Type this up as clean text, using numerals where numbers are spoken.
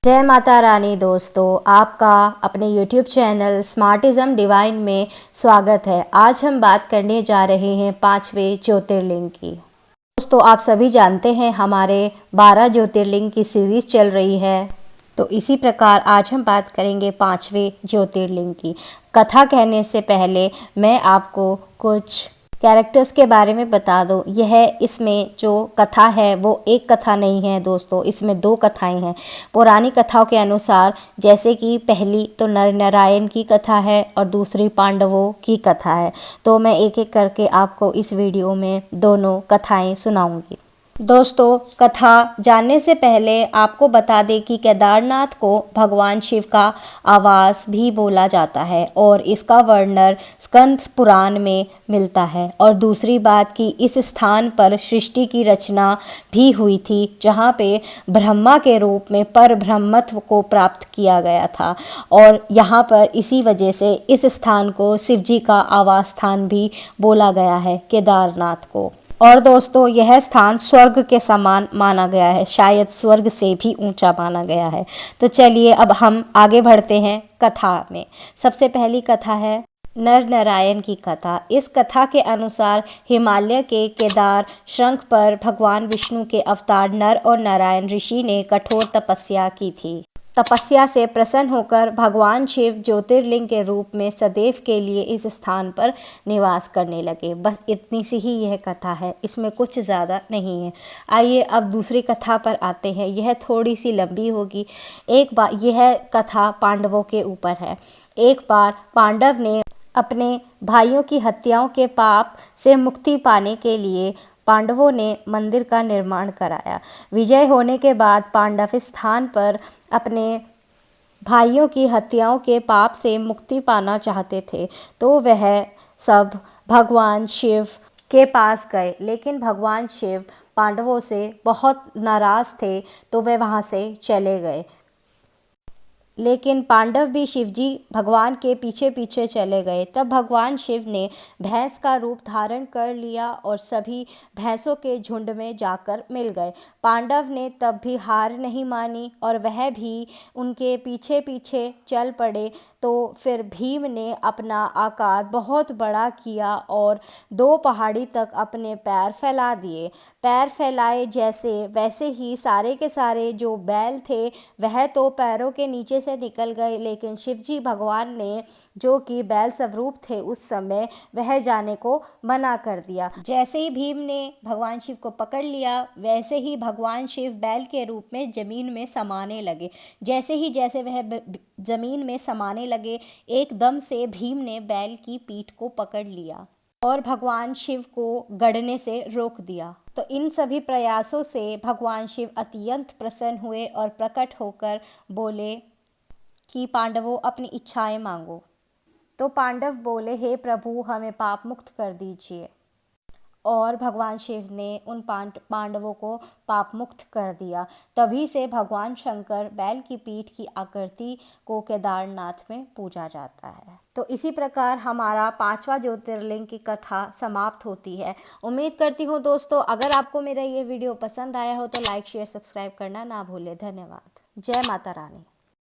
जय माता रानी दोस्तों, आपका अपने YouTube चैनल स्मार्टिज्म डिवाइन में स्वागत है। आज हम बात करने जा रहे हैं 5वें ज्योतिर्लिंग की। दोस्तों, आप सभी जानते हैं हमारे 12 ज्योतिर्लिंग की सीरीज़ चल रही है। तो इसी प्रकार आज हम बात करेंगे 5वें ज्योतिर्लिंग की। कथा कहने से पहले मैं आपको कुछ कैरेक्टर्स के बारे में बता दूं। यह इसमें जो कथा है वो एक कथा नहीं है दोस्तों, इसमें 2 कथाएं हैं। पुरानी कथाओं के अनुसार जैसे कि पहली तो नर नारायण की कथा है और दूसरी पांडवों की कथा है। तो मैं एक एक करके आपको इस वीडियो में दोनों कथाएं सुनाऊंगी। दोस्तों, कथा जानने से पहले आपको बता दें कि केदारनाथ को भगवान शिव का आवास भी बोला जाता है और इसका वर्णन स्कंद पुराण में मिलता है। और दूसरी बात कि इस स्थान पर सृष्टि की रचना भी हुई थी, जहाँ पे ब्रह्मा के रूप में पर ब्रह्मत्व को प्राप्त किया गया था। और यहाँ पर इसी वजह से इस स्थान को शिव जी का आवास स्थान भी बोला गया है, केदारनाथ को। और दोस्तों, यह स्थान स्वर्ग के समान माना गया है, शायद स्वर्ग से भी ऊंचा माना गया है। तो चलिए अब हम आगे बढ़ते हैं कथा में। सबसे पहली कथा है नर नारायण की कथा। इस कथा के अनुसार हिमालय के केदार शृंग पर भगवान विष्णु के अवतार नर और नारायण ऋषि ने कठोर तपस्या की थी। तपस्या से प्रसन्न होकर भगवान शिव ज्योतिर्लिंग के रूप में सदैव के लिए इस स्थान पर निवास करने लगे। बस इतनी सी ही यह कथा है, इसमें कुछ ज़्यादा नहीं है। आइए अब दूसरी कथा पर आते हैं। यह थोड़ी सी लंबी होगी। एक बार यह कथा पांडवों के ऊपर है। एक बार पांडव ने अपने भाइयों की हत्याओं के पाप से मुक्ति पाने के लिए पांडवों ने मंदिर का निर्माण कराया। विजय होने के बाद पांडव इस स्थान पर अपने भाइयों की हत्याओं के पाप से मुक्ति पाना चाहते थे। तो वह सब भगवान शिव के पास गए, लेकिन भगवान शिव पांडवों से बहुत नाराज़ थे, तो वे वहाँ से चले गए। लेकिन पांडव भी शिवजी भगवान के पीछे पीछे चले गए। तब भगवान शिव ने भैंस का रूप धारण कर लिया और सभी भैंसों के झुंड में जाकर मिल गए। पांडव ने तब भी हार नहीं मानी और वह भी उनके पीछे पीछे चल पड़े। तो फिर भीम ने अपना आकार बहुत बड़ा किया और 2 पहाड़ी तक अपने पैर फैला दिए। पैर फैलाए जैसे वैसे ही सारे के सारे जो बैल थे वह तो पैरों के नीचे से निकल गए, लेकिन शिवजी भगवान ने, जो कि बैल स्वरूप थे उस समय, वह जाने को मना कर दिया। जैसे ही भीम ने भगवान शिव को पकड़ लिया, वैसे ही भगवान शिव बैल के रूप में जमीन में समाने लगे। जैसे वह जमीन में समाने लगे, एकदम से भीम ने बैल की पीठ को पकड़ लिया और भगवान शिव को गड़ने से रोक दिया। तो इन सभी प्रयासों से भगवान शिव अत्यंत प्रसन्न हुए और प्रकट होकर बोले कि पांडवों, अपनी इच्छाएं मांगो। तो पांडव बोले, हे प्रभु, हमें पाप मुक्त कर दीजिए। और भगवान शिव ने उन पांडवों को पाप मुक्त कर दिया। तभी से भगवान शंकर बैल की पीठ की आकृति को केदारनाथ में पूजा जाता है। तो इसी प्रकार हमारा 5वां ज्योतिर्लिंग की कथा समाप्त होती है। उम्मीद करती हूँ दोस्तों, अगर आपको मेरा ये वीडियो पसंद आया हो तो लाइक शेयर सब्सक्राइब करना ना भूलें। धन्यवाद। जय माता रानी।